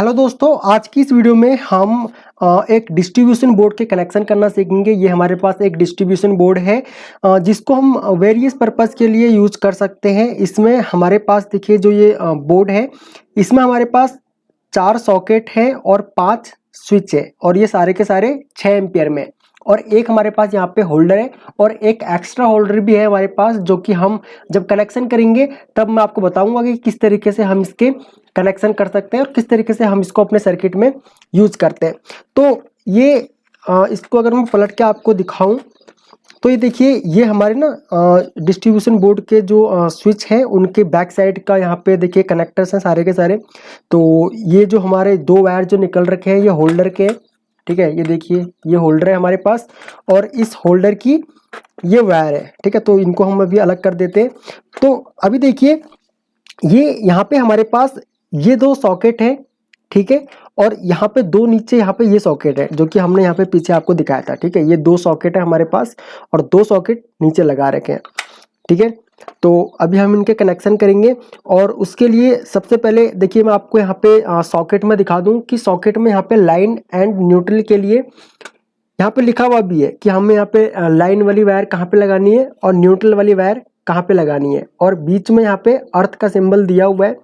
Hello दोस्तों, आज की इस वीडियो में हम एक डिस्ट्रीब्यूशन बोर्ड के कनेक्शन करना सीखेंगे। ये हमारे पास एक डिस्ट्रीब्यूशन बोर्ड है जिसको हम वेरियस पर्पस के लिए यूज कर सकते हैं। इसमें हमारे पास देखिए जो ये बोर्ड है, इसमें हमारे पास 4 सॉकेट है और 5 स्विच है और ये सारे के सारे 6 एम्पियर में। और एक हमारे पास यहाँ पे होल्डर है और एक एक्स्ट्रा होल्डर भी है हमारे पास, जो कि हम जब कनेक्शन करेंगे तब मैं आपको बताऊंगा कि किस तरीके से हम इसके कनेक्शन कर सकते हैं और किस तरीके से हम इसको अपने सर्किट में यूज करते हैं। तो ये इसको अगर मैं पलट के आपको दिखाऊं तो ये देखिए, ये हमारे ना डिस्ट्रीब्यूशन बोर्ड के जो स्विच हैं उनके बैक साइड का यहाँ पे देखिए कनेक्टर्स हैं सारे के सारे। तो ये जो हमारे 2 वायर जो निकल रखे हैं ये होल्डर के हैं, ठीक है। ये देखिए, ये होल्डर है हमारे पास और इस होल्डर की ये वायर है, ठीक है। तो इनको हम अभी अलग कर देते हैं। तो अभी देखिए, ये यहाँ पे हमारे पास ये 2 सॉकेट है, ठीक है। और यहाँ पे 2 नीचे यहाँ पे ये सॉकेट है जो कि हमने यहाँ पे पीछे आपको दिखाया था, ठीक है। ये 2 सॉकेट है हमारे पास और 2 सॉकेट नीचे लगा रखे हैं, ठीक है। तो अभी हम इनके कनेक्शन करेंगे और उसके लिए सबसे पहले देखिए मैं आपको यहाँ पे सॉकेट में दिखा दूं कि सॉकेट में यहाँ पे लाइन एंड न्यूट्रल के लिए यहाँ पे लिखा हुआ भी है कि हमें यहाँ पे लाइन वाली वायर कहाँ पे लगानी है और न्यूट्रल वाली वायर कहाँ पे लगानी है। और बीच में यहाँ पे अर्थ का सिंबल दिया हुआ है,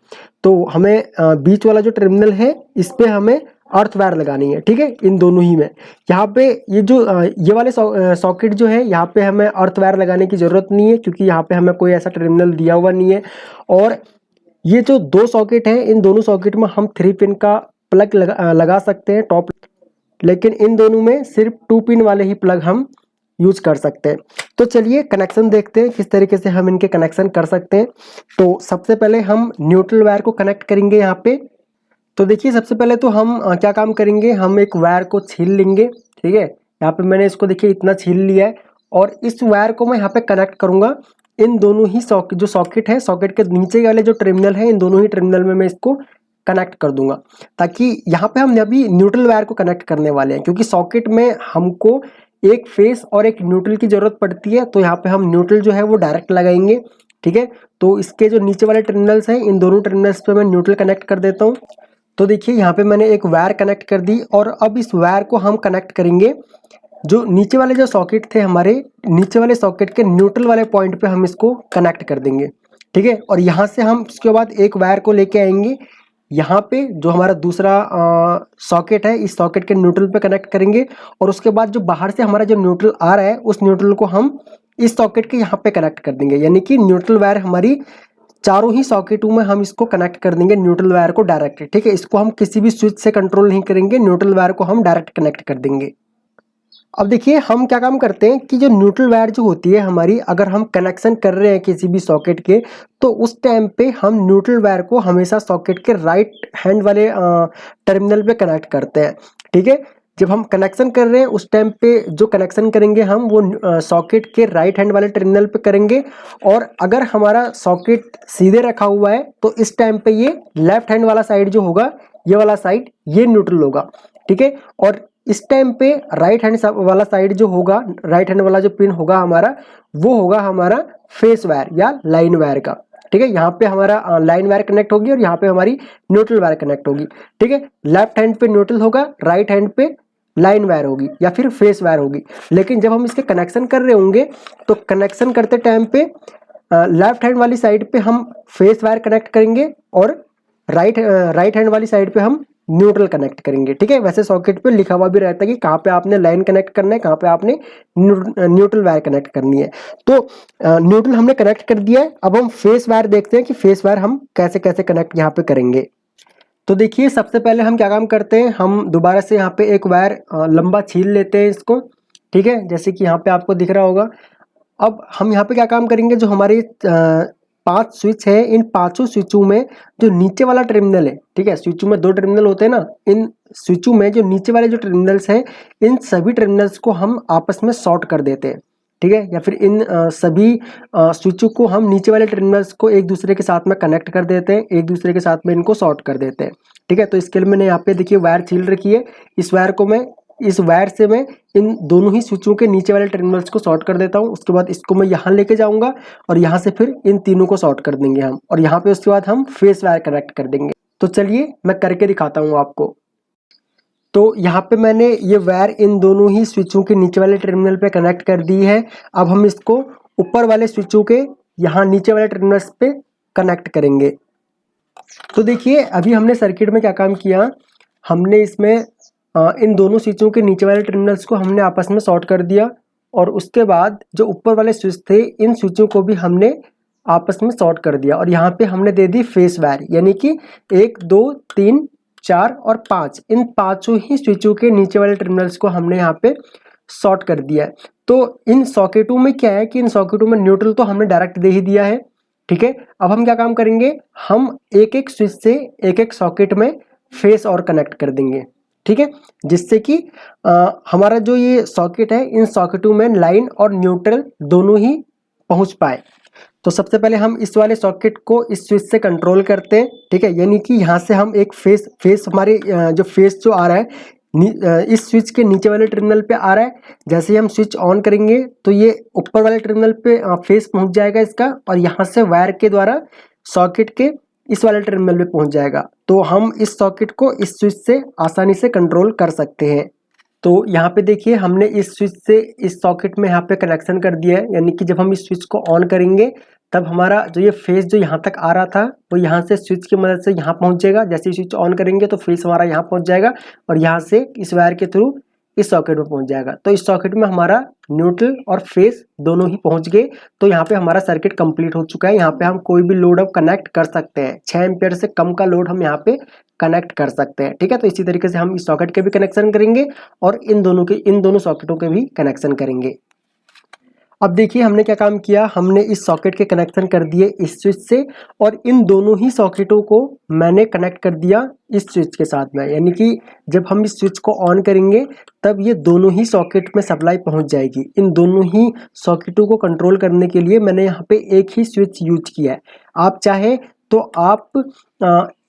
तो हमें बीच वाला जो टर्मिनल है इस पे हमें अर्थ वायर लगानी है, ठीक है। इन दोनों ही में यहाँ पे ये जो ये वाले सॉकेट जो है यहाँ पे हमें अर्थ वायर लगाने की ज़रूरत नहीं है, क्योंकि यहाँ पे हमें कोई ऐसा टर्मिनल दिया हुआ नहीं है। और ये जो 2 सॉकेट है, इन दोनों सॉकेट में हम 3 पिन का प्लग लगा सकते हैं टॉप, लेकिन इन दोनों में सिर्फ 2 पिन वाले ही प्लग हम यूज कर सकते हैं। तो चलिए कनेक्शन देखते हैं किस तरीके से हम इनके कनेक्शन कर सकते हैं। तो सबसे पहले हम न्यूट्रल वायर को कनेक्ट करेंगे यहाँ पे। तो देखिए, सबसे पहले तो हम क्या काम करेंगे, हम एक वायर को छील लेंगे, ठीक है। यहाँ पे मैंने इसको देखिए इतना छील लिया है और इस वायर को मैं यहाँ पे कनेक्ट करूंगा इन दोनों ही जो सॉकेट है, सॉकेट के नीचे वाले जो टर्मिनल है, इन दोनों ही टर्मिनल में मैं इसको कनेक्ट कर दूंगा, ताकि यहाँ पे हम अभी न्यूट्रल वायर को कनेक्ट करने वाले हैं। क्योंकि सॉकेट में हमको एक फेस और एक न्यूट्रल की जरूरत पड़ती है, तो यहाँ पे हम न्यूट्रल जो है वो डायरेक्ट लगाएंगे, ठीक है। तो इसके जो नीचे वाले टर्मिनल्स हैं, इन दोनों टर्मिनल्स पे मैं न्यूट्रल कनेक्ट कर देता हूँ। तो देखिए यहाँ पे मैंने एक वायर कनेक्ट कर दी और अब इस वायर को हम कनेक्ट करेंगे जो नीचे वाले जो सॉकेट थे हमारे, नीचे वाले सॉकेट के न्यूट्रल वाले पॉइंट पे हम इसको कनेक्ट कर देंगे, ठीक है। और यहाँ से हम उसके बाद एक वायर को लेके आएंगे यहाँ पे जो हमारा दूसरा सॉकेट है, इस सॉकेट के न्यूट्रल पे कनेक्ट करेंगे और उसके बाद जो बाहर से हमारा जो न्यूट्रल आ रहा है उस न्यूट्रल को हम इस सॉकेट के यहाँ पे कनेक्ट कर देंगे। यानी कि न्यूट्रल वायर हमारी चारों ही सॉकेटों में हम इसको कनेक्ट कर देंगे न्यूट्रल वायर को डायरेक्ट, ठीक है। इसको हम किसी भी स्विच से कंट्रोल नहीं करेंगे, न्यूट्रल वायर को हम डायरेक्ट कनेक्ट कर देंगे। अब देखिए हम क्या काम करते हैं कि जो न्यूट्रल वायर जो होती है हमारी, अगर हम कनेक्शन कर रहे हैं किसी भी सॉकेट के, तो उस टाइम पे हम न्यूट्रल वायर को हमेशा सॉकेट के राइट हैंड वाले टर्मिनल पे कनेक्ट करते हैं, ठीक है। जब हम कनेक्शन कर रहे हैं उस टाइम पे जो कनेक्शन करेंगे हम वो सॉकेट के राइट हैंड वाले टर्मिनल पे करेंगे। और अगर हमारा सॉकेट सीधे रखा हुआ है तो इस टाइम पे ये लेफ्ट हैंड वाला साइड जो होगा, ये वाला साइड ये न्यूट्रल होगा, ठीक है। और इस टाइम पे राइट हैंड वाला साइड जो होगा, राइट हैंड वाला जो पिन होगा हमारा, वो होगा हमारा फेस वायर या लाइन वायर का, ठीक है। यहाँ पे हमारा लाइन वायर कनेक्ट होगी और यहाँ पे हमारी न्यूट्रल वायर कनेक्ट होगी, ठीक है। लेफ्ट हैंड पे न्यूट्रल होगा, राइट हैंड पे लाइन वायर होगी या फिर फेस वायर होगी। लेकिन जब हम इसके कनेक्शन कर रहे होंगे तो कनेक्शन करते टाइम पे लेफ्ट हैंड वाली साइड पे हम फेस वायर कनेक्ट करेंगे और राइट हैंड वाली साइड पे हम न्यूट्रल कनेक्ट करेंगे, ठीक है। वैसे सॉकेट पे लिखा हुआ भी रहता है कि कहाँ पे आपने लाइन कनेक्ट करना है, कहाँ पे आपने न्यूट्रल वायर कनेक्ट करनी है। तो न्यूट्रल हमने कनेक्ट कर दिया है। अब हम फेस वायर देखते हैं कि फेस वायर हम कैसे कैसे कनेक्ट यहाँ पे करेंगे। तो देखिए सबसे पहले हम क्या काम करते हैं, हम दोबारा से यहाँ पे एक वायर लंबा छील लेते हैं इसको, ठीक है, जैसे कि यहाँ पे आपको दिख रहा होगा। अब हम यहाँ पे क्या काम करेंगे, जो हमारे 5 स्विच है, इन 5 स्विचों में जो नीचे वाला टर्मिनल है, ठीक है, स्विचों में 2 टर्मिनल होते हैं ना, इन स्विचों में जो नीचे वाले जो टर्मिनल्स हैं, इन सभी टर्मिनल्स को हम आपस में शॉर्ट कर देते हैं, ठीक है। या फिर इन सभी स्विचों को हम नीचे वाले टर्मिनल्स को एक दूसरे के साथ में कनेक्ट कर देते हैं, एक दूसरे के साथ में इनको शॉर्ट कर देते हैं, ठीक है। तो इसके लिए मैंने यहाँ पे देखिए वायर छील रखी है। इस वायर से मैं इन दोनों ही स्विचों के नीचे वाले टर्मिनल्स को शॉर्ट कर देता हूँ। उसके बाद इसको मैं यहाँ लेके जाऊँगा और यहाँ से फिर इन तीनों को शॉर्ट कर देंगे हम, और यहाँ पे उसके बाद हम फेस वायर कनेक्ट कर देंगे। तो चलिए मैं करके दिखाता हूँ आपको। तो यहाँ पे मैंने ये वायर इन दोनों ही स्विचों के नीचे वाले टर्मिनल पे कनेक्ट कर दी है। अब हम इसको ऊपर वाले स्विचों के यहाँ नीचे वाले टर्मिनल्स पे कनेक्ट करेंगे। तो देखिए अभी हमने सर्किट में क्या काम किया, हमने इसमें इन दोनों स्विचों के नीचे वाले टर्मिनल्स को हमने आपस में शॉर्ट कर दिया, और उसके बाद जो ऊपर वाले स्विच थे इन स्विचों को भी हमने आपस में शॉर्ट कर दिया, और यहाँ पे हमने दे दी फेस वायर, यानी कि 1 2 3 4 और 5, इन पांचों ही स्विचों के नीचे वाले टर्मिनल्स को हमने यहाँ पे शॉर्ट कर दिया है। तो इन सॉकेटों में क्या है कि इन सॉकेटों में न्यूट्रल तो हमने डायरेक्ट दे ही दिया है, ठीक है। अब हम क्या काम करेंगे, हम एक एक स्विच से एक एक सॉकेट में फेस और कनेक्ट कर देंगे, ठीक है, जिससे कि हमारा जो ये सॉकेट है इन सॉकेटों में लाइन और न्यूट्रल दोनों ही पहुंच पाए। तो सबसे पहले हम इस वाले सॉकेट को इस स्विच से कंट्रोल करते हैं, ठीक है, यानी कि यहाँ से हम एक फेस हमारे जो फेस जो आ रहा है इस स्विच के नीचे वाले टर्मिनल पे आ रहा है। जैसे ही हम स्विच ऑन करेंगे तो ये ऊपर वाले टर्मिनल पे फेस पहुंच जाएगा इसका, और यहाँ से वायर के द्वारा सॉकेट के इस वाले टर्मिनल पे पहुंच जाएगा। तो हम इस सॉकेट को इस स्विच से आसानी से कंट्रोल कर सकते हैं। तो यहाँ पे देखिए हमने इस स्विच से इस सॉकेट में यहाँ पे कनेक्शन कर दिया है, यानी कि जब हम इस स्विच को ऑन करेंगे तब हमारा जो ये फेस जो यहाँ तक आ रहा था वो यहाँ से स्विच की मदद से यहाँ पहुँचेगा। जैसे ही स्विच ऑन करेंगे तो फेस हमारा यहाँ पहुँच जाएगा, और यहाँ से इस वायर के थ्रू इस सॉकेट में पहुँच जाएगा। तो इस सॉकेट में हमारा न्यूट्रल और फेस दोनों ही पहुँच गए। तो यहाँ पे हमारा सर्किट कंप्लीट हो चुका है। यहाँ पे हम कोई भी लोड अब कनेक्ट कर सकते हैं, 6 एम्पियर से कम का लोड हम यहाँ पे कनेक्ट कर सकते हैं, ठीक है। तो इसी तरीके से हम इस सॉकेट के भी कनेक्शन करेंगे और इन दोनों सॉकेटों के भी कनेक्शन करेंगे। अब देखिए हमने क्या काम किया, हमने इस सॉकेट के कनेक्शन कर दिए इस स्विच से, और इन दोनों ही सॉकेटों को मैंने कनेक्ट कर दिया इस स्विच के साथ में, यानी कि जब हम इस स्विच को ऑन करेंगे तब ये दोनों ही सॉकेट में सप्लाई पहुंच जाएगी। इन दोनों ही सॉकेटों को कंट्रोल करने के लिए मैंने यहाँ पे एक ही स्विच यूज किया है। आप चाहे तो आप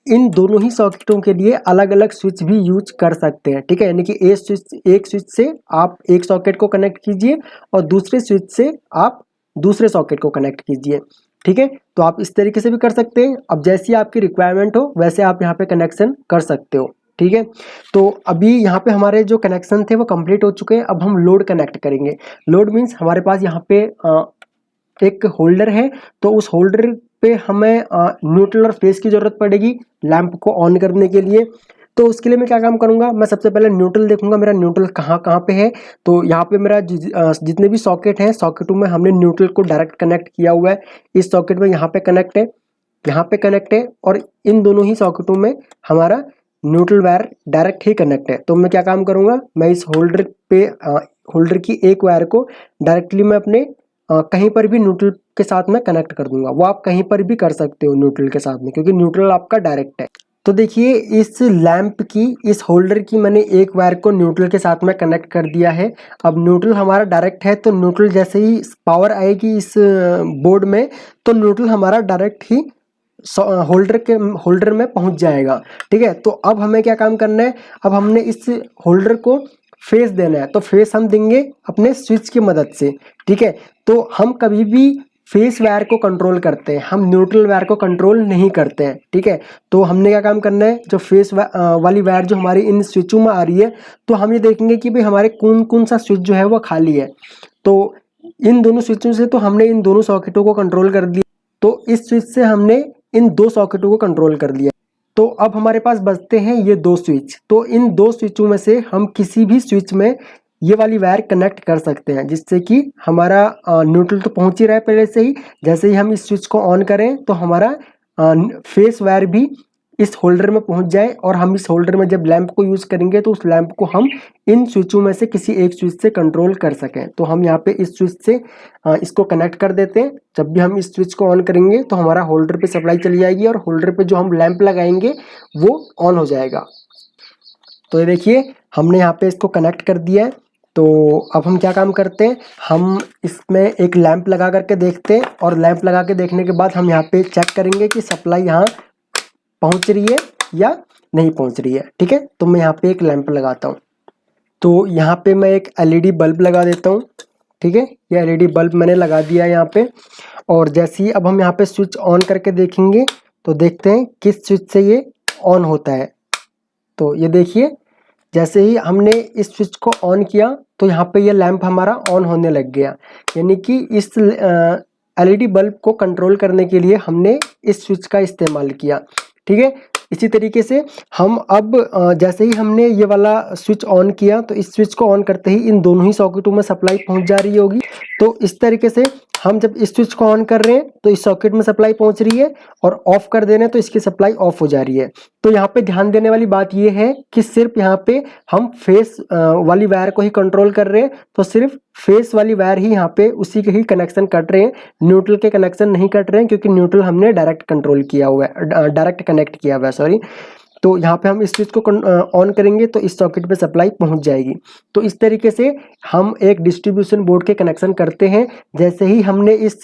इन दोनों ही सॉकेटों के लिए अलग अलग स्विच भी यूज कर सकते हैं, ठीक है, यानी कि एक स्विच से आप एक सॉकेट को कनेक्ट कीजिए और दूसरे स्विच से आप दूसरे सॉकेट को कनेक्ट कीजिए, ठीक है। तो आप इस तरीके से भी कर सकते हैं। अब जैसी आपकी रिक्वायरमेंट हो वैसे आप यहाँ पे कनेक्शन कर सकते हो, ठीक है। तो अभी यहाँ पे हमारे जो कनेक्शन थे वो कंप्लीट हो चुके हैं। अब हम लोड कनेक्ट करेंगे। लोड मीन्स हमारे पास यहाँ पे एक होल्डर है, तो उस होल्डर पे हमें न्यूट्रल और फेस की जरूरत पड़ेगी लैंप को ऑन करने के लिए। तो उसके लिए मैं क्या काम करूंगा, मैं सबसे पहले न्यूट्रल देखूंगा मेरा न्यूट्रल कहाँ कहाँ पे है। तो यहाँ पे मेरा जितने भी सॉकेट हैं सॉकेटों में हमने न्यूट्रल को डायरेक्ट कनेक्ट किया हुआ है। इस सॉकेट में यहाँ पे कनेक्ट है, यहाँ पे कनेक्ट है, और इन दोनों ही सॉकेटों में हमारा न्यूट्रल वायर डायरेक्ट ही कनेक्ट है। तो मैं क्या काम करूंगा, मैं इस होल्डर पे होल्डर की एक वायर को डायरेक्टली मैं अपने कहीं पर भी न्यूट्रल के साथ में कनेक्ट कर दूंगा। वो आप कहीं पर भी कर सकते हो न्यूट्रल के साथ में, क्योंकि न्यूट्रल आपका डायरेक्ट है। तो देखिए इस लैंप की इस होल्डर की मैंने एक वायर को न्यूट्रल के साथ में कनेक्ट कर दिया है। अब न्यूट्रल हमारा डायरेक्ट है, तो न्यूट्रल जैसे ही पावर आएगी इस बोर्ड में तो न्यूट्रल हमारा डायरेक्ट ही होल्डर में पहुंच जाएगा, ठीक है। तो अब हमें क्या काम करना है, अब हमने इस होल्डर को फेस देना है। तो फेस हम देंगे अपने स्विच की मदद से, ठीक है। तो हम कभी भी फेस वायर को कंट्रोल करते हैं, हम न्यूट्रल वायर को कंट्रोल नहीं करते हैं, ठीक है। तो हमने क्या काम करना है, जो फेस वाली वायर जो हमारी इन स्विचों में आ रही है, तो हम ये देखेंगे कि भाई हमारे कौन कौन सा स्विच जो है वो खाली है। तो इन दोनों स्विचों से तो हमने इन दोनों सॉकेटों को कंट्रोल कर दिया। तो इस स्विच से हमने इन दो सॉकेटों को कंट्रोल कर लिया। तो अब हमारे पास बचते हैं ये दो स्विच। तो इन दो स्विचों में से हम किसी भी स्विच में ये वाली वायर कनेक्ट कर सकते हैं, जिससे कि हमारा न्यूट्रल तो पहुंच ही रहा है पहले से ही। जैसे ही हम इस स्विच को ऑन करें तो हमारा फेस वायर भी इस होल्डर में पहुंच जाए, और हम इस होल्डर में जब लैंप को यूज करेंगे तो उस लैंप को हम इन स्विचों में से किसी एक स्विच से कंट्रोल कर सकें। तो हम यहाँ पे इस स्विच से इसको कनेक्ट कर देते हैं। जब भी हम इस स्विच को ऑन करेंगे तो हमारा होल्डर पे सप्लाई चली जाएगी, और होल्डर पे जो हम लैंप लगाएंगे वो ऑन हो जाएगा। तो ये देखिए हमने यहाँ पे इसको कनेक्ट कर दिया है। तो अब हम क्या काम करते हैं, हम इसमें एक लैंप लगा करके देखते हैं, और लैंप लगा के देखने के बाद हम यहाँ पे चेक करेंगे कि सप्लाई यहाँ पहुंच रही है या नहीं पहुंच रही है, ठीक है। तो मैं यहाँ पे एक लैंप लगाता हूँ। तो यहाँ पे मैं एक एलईडी बल्ब लगा देता हूँ, ठीक है। ये एलईडी बल्ब मैंने लगा दिया है यहाँ पे, और जैसे ही अब हम यहाँ पे स्विच ऑन करके देखेंगे तो देखते हैं किस स्विच से ये ऑन होता है। तो ये देखिए, जैसे ही हमने इस स्विच को ऑन किया तो यहाँ पे ये लैंप हमारा ऑन होने लग गया। यानी कि इस एलईडी बल्ब को कंट्रोल करने के लिए हमने इस स्विच का इस्तेमाल किया। ठीक है, इसी तरीके से हम अब जैसे ही हमने ये वाला स्विच ऑन किया तो इस स्विच को ऑन करते ही इन दोनों ही सॉकेटों में सप्लाई पहुंच जा रही होगी। तो इस तरीके से हम जब इस स्विच को ऑन कर रहे हैं तो इस सॉकेट में सप्लाई पहुंच रही है, और ऑफ कर दे रहे हैं तो इसकी सप्लाई ऑफ हो जा रही है। तो यहाँ पे ध्यान देने वाली बात ये है कि सिर्फ यहाँ पे हम फेस वाली वायर को ही कंट्रोल कर रहे हैं, तो सिर्फ फेस वाली वायर ही यहाँ पे उसी के ही कनेक्शन कट रहे हैं, न्यूट्रल के कनेक्शन नहीं कट रहे हैं, क्योंकि न्यूट्रल हमने डायरेक्ट कंट्रोल किया हुआ है, डायरेक्ट कनेक्ट किया हुआ है, सॉरी। तो यहाँ पे हम इस स्विच को ऑन करेंगे तो इस सॉकेट पे सप्लाई पहुंच जाएगी। तो इस तरीके से हम एक डिस्ट्रीब्यूशन बोर्ड के कनेक्शन करते हैं। जैसे ही हमने इस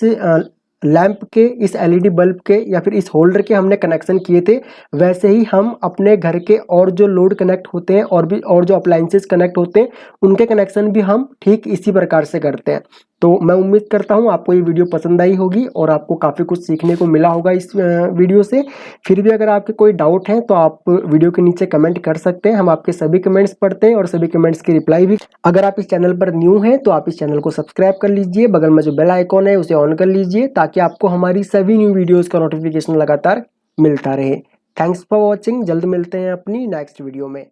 लैंप के, इस एलईडी बल्ब के या फिर इस होल्डर के हमने कनेक्शन किए थे, वैसे ही हम अपने घर के और जो लोड कनेक्ट होते हैं और जो अप्लायंसेस कनेक्ट होते हैं उनके कनेक्शन भी हम ठीक इसी प्रकार से करते हैं। तो मैं उम्मीद करता हूँ आपको ये वीडियो पसंद आई होगी और आपको काफ़ी कुछ सीखने को मिला होगा इस वीडियो से। फिर भी अगर आपके कोई डाउट है तो आप वीडियो के नीचे कमेंट कर सकते हैं, हम आपके सभी कमेंट्स पढ़ते हैं और सभी कमेंट्स की रिप्लाई भी। अगर आप इस चैनल पर न्यू हैं तो आप इस चैनल को सब्सक्राइब कर लीजिए, बगल में जो बेल आइकॉन है उसे ऑन कर लीजिए ताकि आपको हमारी सभी न्यू वीडियोज़ का नोटिफिकेशन लगातार मिलता रहे। थैंक्स फॉर वॉचिंग, जल्द मिलते हैं अपनी नेक्स्ट वीडियो में।